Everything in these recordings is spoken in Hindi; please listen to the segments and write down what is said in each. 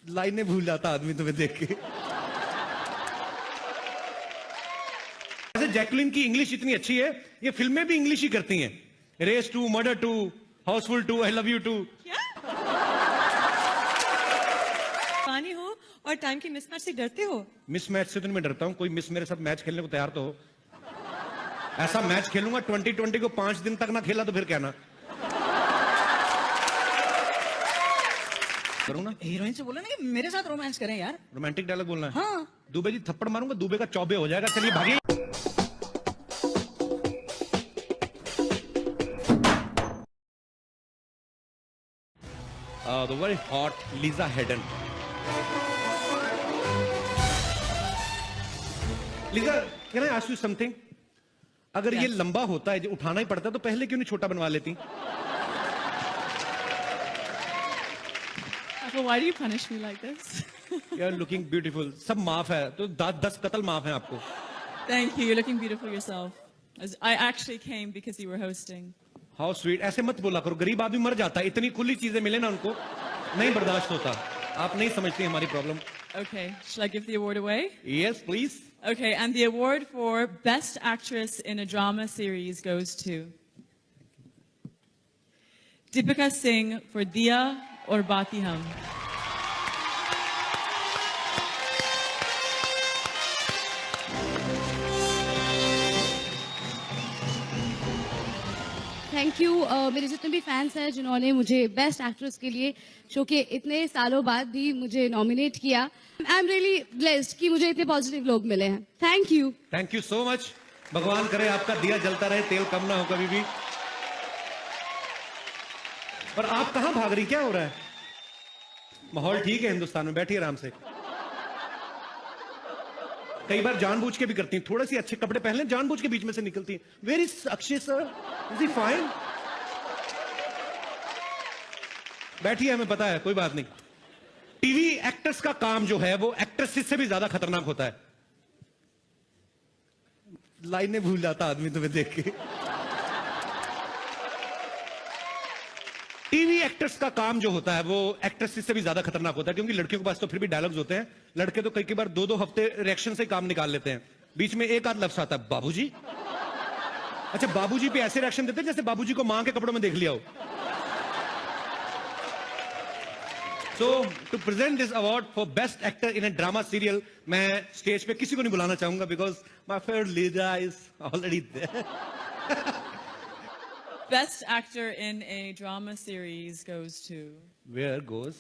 लाइनें भूल जाता आदमी तुम्हें देख के। वैसे जैकलिन की इंग्लिश इतनी अच्छी है, ये फिल्में भी इंग्लिश ही करती हैं। Race 2, Murder 2, Housefull 2, I love you 2। पानी हो और टाइम की मिसमैच से डरते हो? मिसमैच से तो मैं डरता हूँ, कोई मिस मेरे साथ मैच खेलने को तैयार तो हो। ऐसा मैच खेलूंगा 2020 को 5 दिन तक ना खेला तो फिर क्या ना करूँ ना। हीरोइन से बोला ना कि मेरे साथ रोमांस करें यार। रोमांटिक डायलॉग बोलना है। हाँ। दुबे जी थप्पड़ मारूंगा, दुबे का चौबे हो जाएगा। चलिए भागिए। The very hot Lisa Hedden. Lisa, can I ask you something? अगर ये लंबा होता है, जो उठाना ही पड़ता तो पहले क्यों नहीं छोटा बनवा लेती? So why do you punish me like this? You're looking beautiful. सब माफ है, तो 10 कत्ल माफ है आपको। Thank you. You're looking beautiful yourself. I actually came because you were hosting. How sweet. ऐसे मत बोला करो, गरीब आदमी मर जाता है। इतनी खुली चीजें मिले ना उनको, नहीं बर्दाश्त होता। आप नहीं समझती हमारी problem. Okay. Shall I give the award away? Yes, please. Okay. And the award for Best Actress in a Drama Series goes to Deepika Singh for Diya or Bati Hum. Thank you. मेरे जितने भी फैंस हैं जिन्होंने मुझे बेस्ट एक्ट्रेस के लिए शो के इतने सालों बाद भी मुझे नॉमिनेट किया, आई एम रियली ब्लेस्ड कि मुझे इतने पॉजिटिव लोग मिले हैं। Thank you. Thank you so much. भगवान करे आपका दिया जलता रहे, तेल कम ना हो कभी भी। पर आप कहां भाग रही, क्या हो रहा है? माहौल ठीक है हिंदुस्तान में, बैठिए आराम से। कई बार जानबूझ के भी करती हैं, थोड़े से अच्छे कपड़े पहन लें, जानबूझ के बीच में से निकलती हैं। Where is Akshay sir, is he fine? बैठिए, हमें पता है, कोई बात नहीं। टीवी एक्टर्स का काम जो है वो एक्ट्रेसेस से भी ज्यादा खतरनाक होता है। लाइनें भूल जाता आदमी तुम्हें देख के। टीवी एक्टर्स का काम जो होता है वो एक्ट्रेसेस से भी ज्यादा खतरनाक होता है, क्योंकि लड़कियों के पास तो फिर भी डायलॉग्स होते हैं। लड़के तो कई बार 2-2 हफ्ते रिएक्शन से काम निकाल लेते हैं, बीच में एक आध लफ्ज आता है, बाबूजी। अच्छा, बाबूजी पे ऐसे रिएक्शन देते हैं जैसे बाबूजी को मां के कपड़ों में देख लिया हो। So to present this award for best actor in a drama serial, मैं स्टेज पे किसी को नहीं बुलाना चाहूंगा because my favourite leader is already there. Best actor in a drama series goes to Where goes?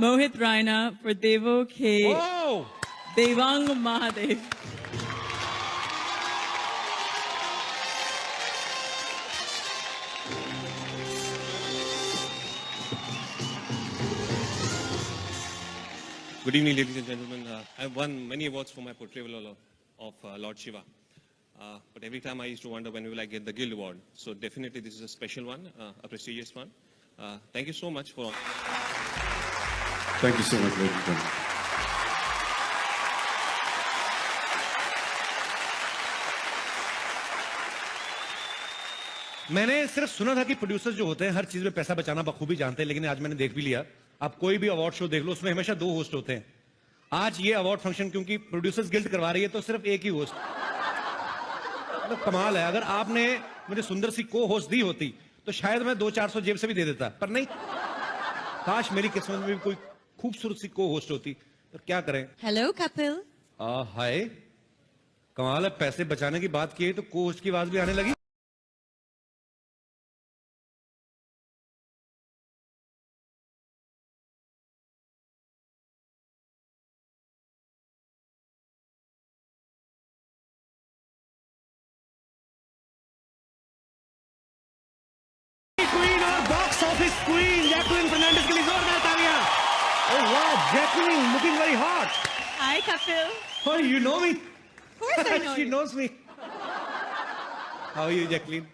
Mohit Raina for Devo K. Oh! Devang Mahadev. Good evening, ladies and gentlemen. I've won many awards for my portrayal of Lord Shiva. But every time I used to wonder when will I get the Guild Award. So definitely this is a special one, a prestigious one. Thank you so much for all. Thank you so much, ladies and gentlemen. मैंने सिर्फ सुना था कि प्रोड्यूसर्स जो होते हैं हर चीज में पैसा बचाना बखूबी जानते हैं, लेकिन आज मैंने देख भी लिया। आप कोई भी अवार्ड शो देख लो, उसमें हमेशा 2 होस्ट होते हैं। आज ये अवार्ड फंक्शन क्योंकि प्रोड्यूसर्स गिल्ड करवा रही है तो सिर्फ एक ही होस्ट। मतलब कमाल है। अगर आपने मुझे सुंदर सी को होस्ट दी होती तो शायद मैं 200-400 जेब से भी दे देता, पर नहीं। काश मेरी किस्मत में भी कोई खूबसूरत सी को होस्ट होती, पर क्या करें। Hello, Kapil. हाय, कमाल है। पैसे बचाने की बात की तो को होस्ट की आवाज भी आने लगी। क्वीन और box office queen Jacqueline Fernandez के लिए जोरदार तालियां। ओह वाह, Jacqueline looking very hot. Hi, Kapil. Oh, you know me? Of course I know She you. knows me. How are you, Jacqueline?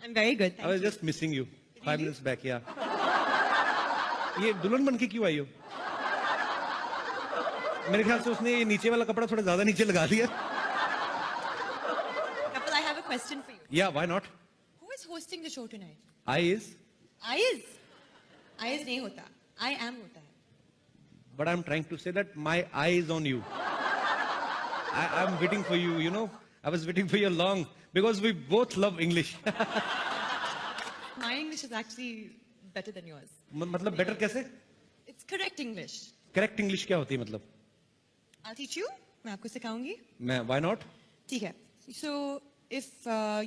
I'm very good. I was just missing you 5 minutes back. Yeah. ये दुल्हन बन के क्यों आई हो? मेरे ख्याल से उसने ये नीचे वाला कपड़ा थोड़ा ज्यादा नीचे लगा दिया। Kapil, I have a question for you. Yeah, why not? Who is hosting the show tonight? I is. Ayaz. Eyes नहीं होता, आई एम होता है. But I'm trying to say that my eye is on you. I'm waiting for you, you know. I was waiting for you long because we both love English. My English is actually better than yours. मतलब better कैसे? It's correct English. Correct English क्या होती है मतलब? I'll teach you. मैं आपको सिखाऊंगी. मैं why not? ठीक है. So if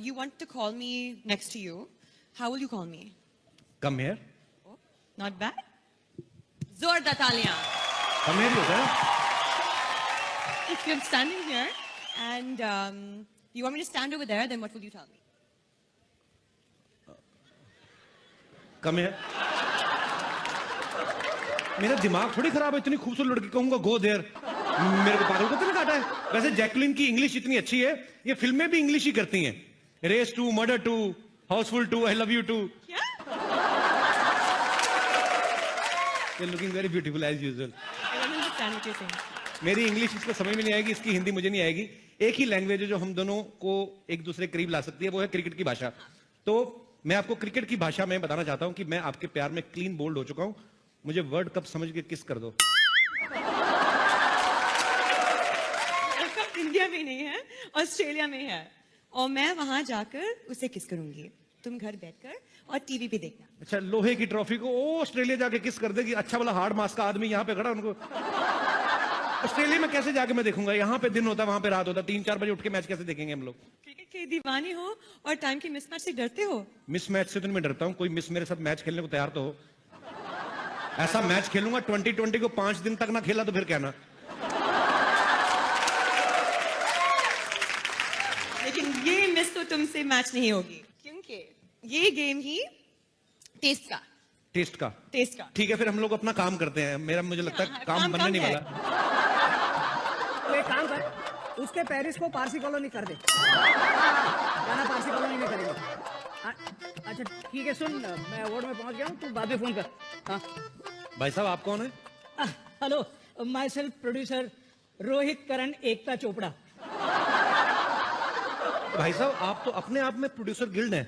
you want to call me next to you, how will you call me? Come here. Not bad. जोरदार तालियां. Come here ही होता है. If you're standing here and you want me to stand over there, then what will you tell me? Come here. मेरा दिमाग थोड़ी खराब है, इतनी खूबसूरत लड़की कहूंगा गो देयर. मेरे को पागल को तो नहीं काटा है. वैसे जैकलिन की इंग्लिश इतनी अच्छी है, ये फिल्में भी इंग्लिश ही करती हैं. Race 2, Murder 2, Housefull 2, I love you 2. क्या? You're looking very beautiful as usual. I don't understand what you're saying. मेरी इंग्लिश इसको समझ में नहीं आएगी, इसकी हिंदी मुझे नहीं आएगी. एक ही लैंग्वेज है जो हम दोनों को एक दूसरे के करीब ला सकती है, वो है क्रिकेट की भाषा. तो मैं आपको क्रिकेट की भाषा में बताना चाहता हूं कि मैं आपके प्यार में क्लीन बोल्ड हो चुका हूं. मुझे वर्ल्ड कप समझ के किस कर दो. कप इंडिया में नहीं है, ऑस्ट्रेलिया में है, और मैं वहां जाकर उसे किस करूंगी. तुम घर बैठकर और टीवी पे देखना. अच्छा, लोहे की ट्रॉफी को ऑस्ट्रेलिया जाके किस कर देगी. अच्छा वाला हार्ड मास का आदमी यहाँ पे खड़ा, उनको ऑस्ट्रेलिया में कैसे जाके मैं देखूंगा. यहाँ पे दिन होता, वहां पे रात होता. 3-4 बजे उठ के मैच कैसे देखेंगे हम लोग. क्रिकेट के दीवाने हो और टाइम की मिसमैच से डरते हो. मिस मैच से तो मैं डरता हूँ. कोई मिस मेरे साथ मैच खेलने को तैयार तो हो. ऐसा मैच खेलूंगा 2020 को 5 दिन तक ना खेला तो फिर क्या ना. लेकिन ये मिस तो तुमसे मैच नहीं होगी, क्योंकि ये गेम ही टेस्ट का. टेस्ट का. टेस्ट का. ठीक है, फिर हम लोग अपना काम करते हैं. मेरा मुझे लगता है हाँ, काम काम बनने नहीं है. वाला. तो एक काम कर, उसके पेरिस को पारसी कॉलोनी कर दे. जाना पारसी कॉलोनी में करेंगे. अच्छा ठीक है, सुन, मैं अवार्ड में पहुंच गया हूँ, तू बाद में फोन कर. हाँ. भाई साहब, आप कौन है? Hello, myself producer Rohit Karan Ekta Chopra. भाई साहब, आप तो अपने आप में प्रोड्यूसर गिल्ड हैं.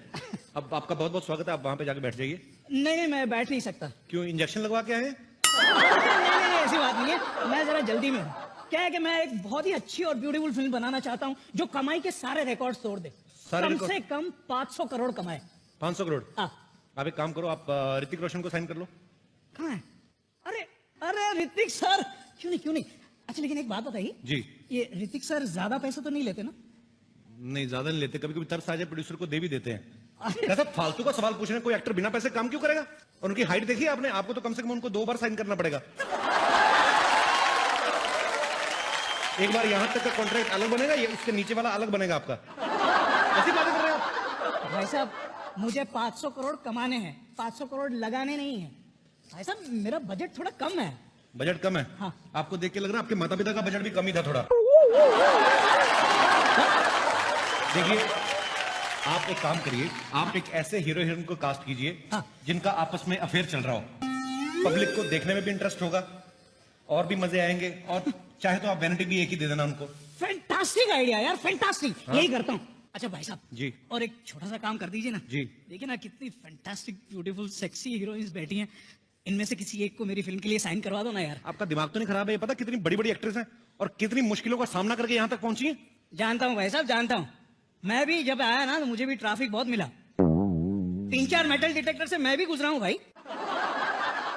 अब आपका बहुत बहुत स्वागत है. आप वहां पे जाके बैठ जाइए. नहीं, मैं बैठ नहीं सकता. क्यों, इंजेक्शन लगवा के आए हैं? नहीं, ऐसी बात नहीं है. मैं जरा जल्दी में हूँ. क्या है कि मैं एक बहुत ही अच्छी और ब्यूटीफुल फिल्म बनाना चाहता हूँ जो कमाई के सारे रिकॉर्ड तोड़ दे. कम से कम 500 करोड़ कमाए. 500 करोड़. हाँ. आप एक काम करो, आप ऋतिक रोशन को साइन कर लो. कहाँ है? अरे अरे ऋतिक सर, क्यों नहीं. अच्छा, लेकिन एक बात बताइए जी. ये ऋतिक सर ज्यादा पैसा तो नहीं लेते ना? नहीं, ज्यादा नहीं लेते. कभी कभी तरस आ जाए प्रोड्यूसर को दे भी देते हैं. ऐसा फालतू का सवाल पूछ रहे हैं. कोई एक्टर बिना पैसे काम क्यों करेगा. और उनकी हाइट देखिए आपने. आपको तो कम से कम उनको 2 बार साइन करना पड़ेगा. एक बार यहां तक का कॉन्ट्रैक्ट अलग बनेगा, ये उसके नीचे वाला अलग बनेगा आपका. ऐसी बातें कर रहे हैं आप. भाई साहब, मुझे 500 करोड़ कमाने हैं, 500 करोड़ लगाने नहीं है. भाई साहब, मेरा बजट थोड़ा कम है. बजट कम है? हाँ. आपको देख के लग रहा है आपके माता पिता का बजट भी कम ही था थोड़ा. देखिए, आप एक काम करिए. आप एक ऐसे हीरो हीरोइन को कास्ट कीजिए हाँ. जिनका आपस में अफेयर चल रहा हो. पब्लिक को देखने में भी इंटरेस्ट होगा और भी मजे आएंगे. और चाहे तो आप वैनिटी भी एक ही दे देना उनको. फैंटास्टिक आइडिया यार, फैंटास्टिक. यही करता हूँ. अच्छा भाई साहब जी. और एक छोटा सा काम कर दीजिए ना. जी. देखिए ना, कितनी फैंटास्टिक ब्यूटीफुल सेक्सी हीरोइंस बैठी हैं. इनमें से किसी एक को मेरी फिल्म के लिए साइन करवा दो ना यार. आपका दिमाग तो नहीं खराब है? ये पता कितनी बड़ी बड़ी एक्ट्रेस हैं और कितनी मुश्किलों का सामना करके यहाँ तक पहुंची हैं. जानता हूँ भाई साहब, जानता हूँ. मैं भी जब आया ना तो मुझे भी ट्रैफिक बहुत मिला. 3-4 मेटल डिटेक्टर से मैं भी गुजरा हूँ भाई.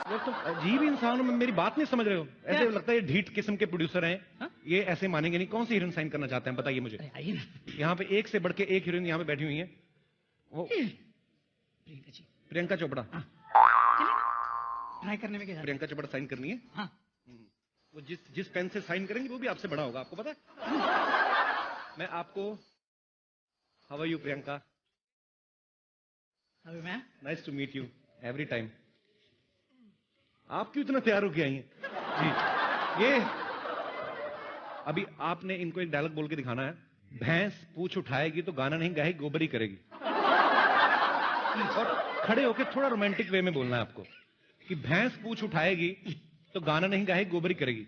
यार तुम अजीब इंसान हो. मेरी बात नहीं समझ रहे हो. ऐसे क्या? लगता है ये ढीठ किस्म के प्रोड्यूसर हैं. हाँ? ये ऐसे मानेंगे नहीं. कौन सी हीरोइन साइन करना चाहते हैं बताइए मुझे. अरे आइए ना. यहाँ पे एक से बढ़ के एक हीरोइन यहाँ पे बैठी हुई है. वो प्रियंका जी. प्रियंका चोपड़ा. ट्राई करने में क्या जाता है? प्रियंका चोपड़ा साइन करनी है. हाँ. वो जिस पेन से साइन करेंगे वो भी आपसे बड़ा होगा. आपको पता है. मैं आपको, हाउ आर यू प्रियंका? अभी मैं nice to meet you every time. आप क्यों इतना तैयार होके आई हैं? जी. ये अभी आपने इनको एक डायलॉग बोल के दिखाना है. भैंस पूछ उठाएगी तो गाना नहीं गाएगी, गोबरी करेगी. और खड़े होके थोड़ा रोमांटिक वे में बोलना है आपको कि भैंस पूछ उठाएगी तो गाना नहीं गाएगी, गोबरी करेगी.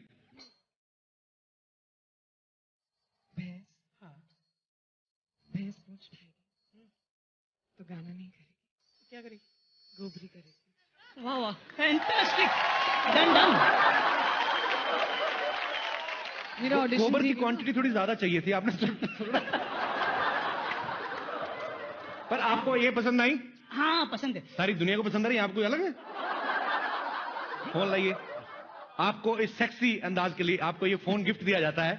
भैंस, हाँ, भैंस पूछ उठाएगी तो गाना नहीं करेगी. क्या करेगी? गोबरी करेगी. वाह वाह, फैंटास्टिक, डन डन। मेरा ऑडिशन गोबर की क्वांटिटी थोड़ी ज्यादा चाहिए थी आपने पर आपको ये पसंद आई? हाँ पसंद है। सारी दुनिया को पसंद आ रही है, आपको अलग है? फोन लाइए। आपको इस सेक्सी अंदाज के लिए आपको ये फोन गिफ्ट दिया जाता है,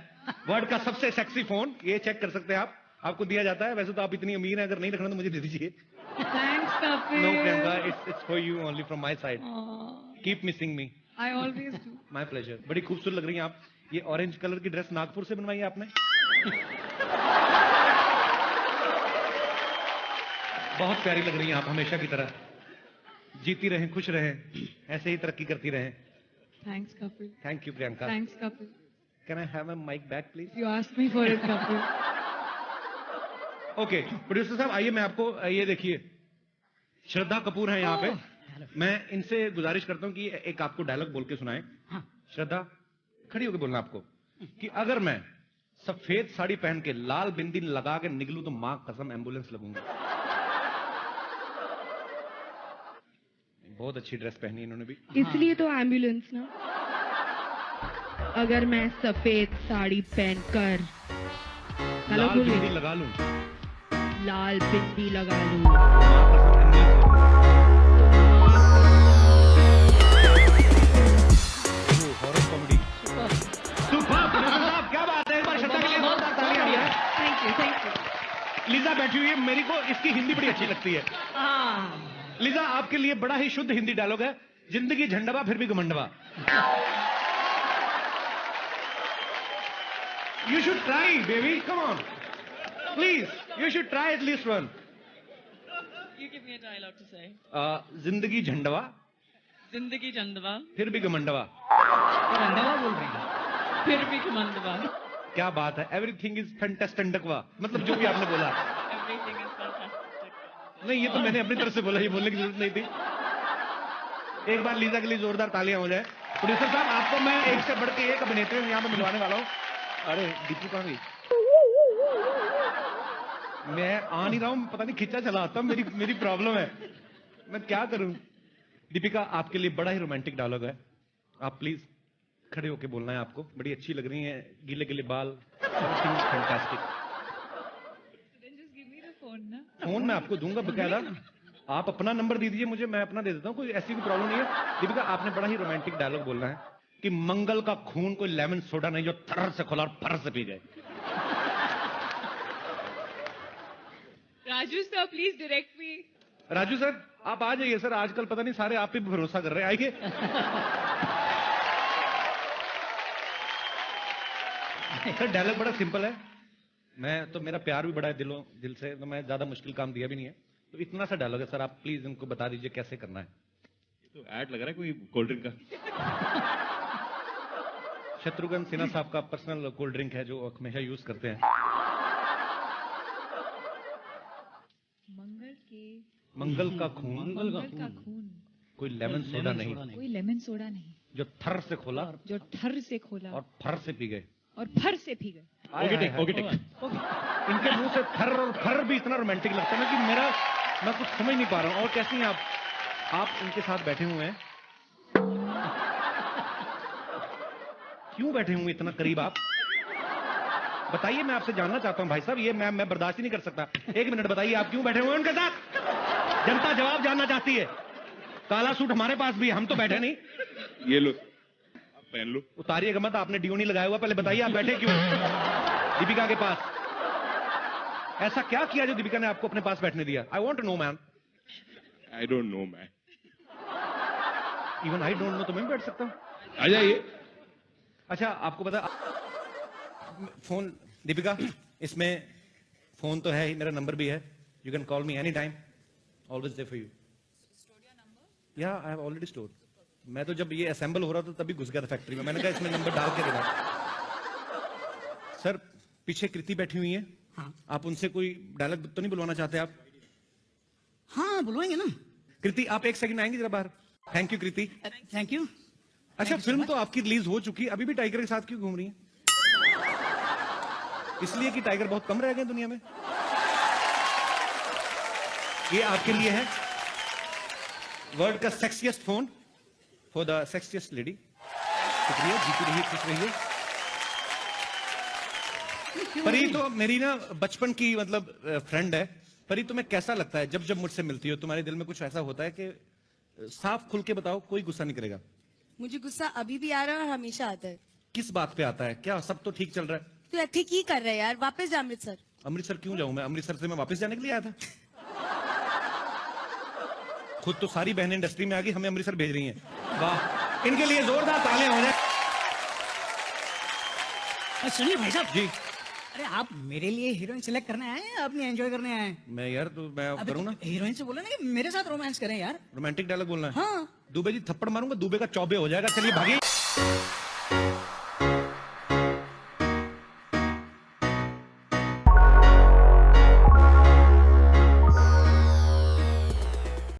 वर्ल्ड का सबसे सेक्सी फोन, ये चेक कर सकते हैं आप, आपको दिया जाता है। वैसे तो आप इतनी अमीर हैं, अगर नहीं रखना तो मुझे दे दीजिए। Thanks Kapil. No Priyanka, it's for you only from my side. Keep missing me. I always do. My pleasure. बड़ी खूबसूरत लग रही हैं आप। ये ऑरेंज कलर की ड्रेस नागपुर से बनवाई है आपने? बहुत प्यारी लग रही हैं आप, हमेशा की तरह। जीती रहें, खुश रहें, ऐसे ही तरक्की करती रहें। Thanks Kapil. Thank you Priyanka. Thanks Kapil. Can I have a mic back please? You asked me for it Kapil. Okay producer साहब, आइए मैं आपको ये देखिए, श्रद्धा कपूर हैं यहाँ पे। मैं इनसे गुजारिश करता हूँ कि एक आपको डायलॉग बोल के सुनाएं। हाँ। श्रद्धा, खड़ी होकर बोलना आपको कि अगर मैं सफेद साड़ी पहन के लाल बिंदी लगा के निकलूं तो मां कसम एम्बुलेंस लगूंगा। बहुत अच्छी ड्रेस पहनी इन्होंने भी। इसलिए तो एम्बुलेंस ना। अगर मैं सफेद साड़ी पहनकर लाल बिंदी लगा लूं, लाल बिंदी लगा लूं, मां कसम ambulance. Horror comedy super. Producer साहब क्या बात है, एक बार श्रद्धा के लिए जोरदार तालियां हो जाए। Thank you thank you. Lisa बैठी हुई है, मेरी को इसकी हिंदी बड़ी अच्छी लगती है। हाँ लीजा, आपके लिए बड़ा ही शुद्ध हिंदी डायलॉग है, जिंदगी झंडवा फिर भी घमंडवा। You should try baby, come on please, you should try at least one. You give me a dialogue to say. जिंदगी झंडवा जिंदगी चंदवा फिर भी घमंडवा। और अंडवा बोल रहे हैं। फिर भी घमंडवा। क्या बात है, एवरीथिंग इज फैंटास्टिकवा, मतलब जो भी आपने बोला। Everything is fantastic. नहीं, ये तो मैंने अपनी तरफ से बोला, ये बोलने की जरूरत नहीं थी। एक बार लीजा के लिए जोरदार तालियां हो जाए। प्रोड्यूसर साहब, आपको मैं एक से बढ़ के एक अभिनेत्री यहाँ पे मिलवाने वाला हूँ। अरे दीपू कहाँ गई? मैं आ नहीं रहा हूँ, पता नहीं खिंचा चला आता, मेरी प्रॉब्लम है, मैं क्या करूं। दीपिका, आपके लिए बड़ा ही रोमांटिक डायलॉग है, आप प्लीज खड़े होके बोलना है आपको। बड़ी अच्छी लग रही हैं, गीले गीले बाल, fantastic. Then just give me the phone ना। फोन मैं आपको दूंगा बकायदा, आप अपना नंबर दे दीजिए मुझे, मैं अपना दे देता हूँ, कोई ऐसी कोई प्रॉब्लम नहीं है। दीपिका, आपने बड़ा ही रोमांटिक डायलॉग बोलना है कि मंगल का खून कोई लेमन सोडा नहीं जो थर्र से खोला और फर्र से पी गए। Raju sir please direct me. Raju sir, आप आ जाइए सर, आजकल पता नहीं सारे आप पे भरोसा कर रहे हैं, आइए। सर डायलॉग बड़ा सिंपल है, मैं तो, मेरा प्यार भी बड़ा है दिल से, तो मैं ज्यादा मुश्किल काम दिया भी नहीं है, तो इतना सा डायलॉग है सर, आप प्लीज इनको बता दीजिए कैसे करना है। तो ऐड लग रहा है कोई कोल्ड ड्रिंक का। शत्रुघ्न सिन्हा साहब का पर्सनल कोल्ड ड्रिंक है जो हमेशा यूज करते हैं। मंगल का खून कोई लेमन सोडा नहीं, कोई लेमन सोडा नहीं जो थर से खोला जो ठर से खोला और फर से पी गए। और फर से पी गए। Okay take. इनके मुंह से थर और फर भी इतना रोमांटिक लगता है ना कि मैं कुछ समझ नहीं पा रहा हूँ। और कैसी हैं आप इनके साथ बैठे हुए हैं, क्यों बैठे हुए इतना करीब आप? बताइए, मैं आपसे जानना चाहता हूं भाई साहब, ये मैं बर्दाश्त ही नहीं कर सकता। एक मिनट बताइए, आप क्यों बैठे हुए हैं उनके साथ? जनता जवाब जानना चाहती है। काला सूट हमारे पास भी है, हम तो बैठे नहीं। ये लो, आप पहन लो। उतारिएगा मत, आपने डियो नहीं लगाया हुआ, पहले बताइए आप बैठे क्यों दीपिका के पास? ऐसा क्या किया जो दीपिका ने आपको अपने पास बैठने दिया? I want to know ma'am. I don't know man. Even I don't know तो मैं भी बैठ सकता हूँ। आ जाइए। अच्छा, आपको पता, फोन दीपिका, इसमें फोन तो है ही, मेरा नंबर भी है, you can call me any time, always there for you. या आई हैव ऑलरेडी स्टोर्ड। मैं तो जब ये असेंबल हो रहा था तभी घुस गया था फैक्ट्री में, मैंने कहा इसमें नंबर डाल के देना। सर पीछे कृति बैठी हुई है, हाँ। आप उनसे कोई डायलॉग तो नहीं बुलवाना चाहते आप? हाँ बुलवाएंगे ना। कृति, आप एक सेकंड आएंगे जरा बाहर? Thank you Kriti. Thank you. अच्छा, फिल्म तो आपकी रिलीज हो चुकी है, अभी भी टाइगर के साथ क्यों घूम रही है? इसलिए कि टाइगर बहुत कम रह गए दुनिया में। ये आपके लिए है। वर्ल्ड का sexiest phone for the sexiest lady. शुक्रिया, जीती रहिए, खुश रहिए। परी तो मेरी ना बचपन की मतलब फ्रेंड है। परी, तुम्हें कैसा लगता है जब जब मुझसे मिलती हो? तुम्हारे दिल में कुछ ऐसा होता है कि साफ खुल के बताओ, कोई गुस्सा नहीं करेगा? मुझे गुस्सा अभी भी आ रहा है और हमेशा आता है। किस बात पे आता है? क्या सब तो ठीक चल रहा है? तू ठीक ही कर रहा है यार, वापस जा अमृतसर। अमृतसर क्यों जाऊं मैं? अमृतसर से मैं वापस जाने के लिए आया था। खुद तो सारी बहनें इंडस्ट्री में आ गई, हमें अमृतसर भेज रही हैं। वाह, इनके लिए जोरदार तालियां हो जाए। सुनिए भाई साहब जी, अरे आप मेरे लिए हीरोइन सिलेक्ट करने आए हैं, अपनी एंजॉय करने आए हैं? मैं यार तो मैं करूँ ना, हीरोइन से बोला ना कि मेरे साथ रोमांस करें यार। रोमांटिक डायलॉग बोलना है। हाँ दुबे जी थप्पड़ मारूंगा, दुबे का चौबे हो जाएगा। चलिए भागिए।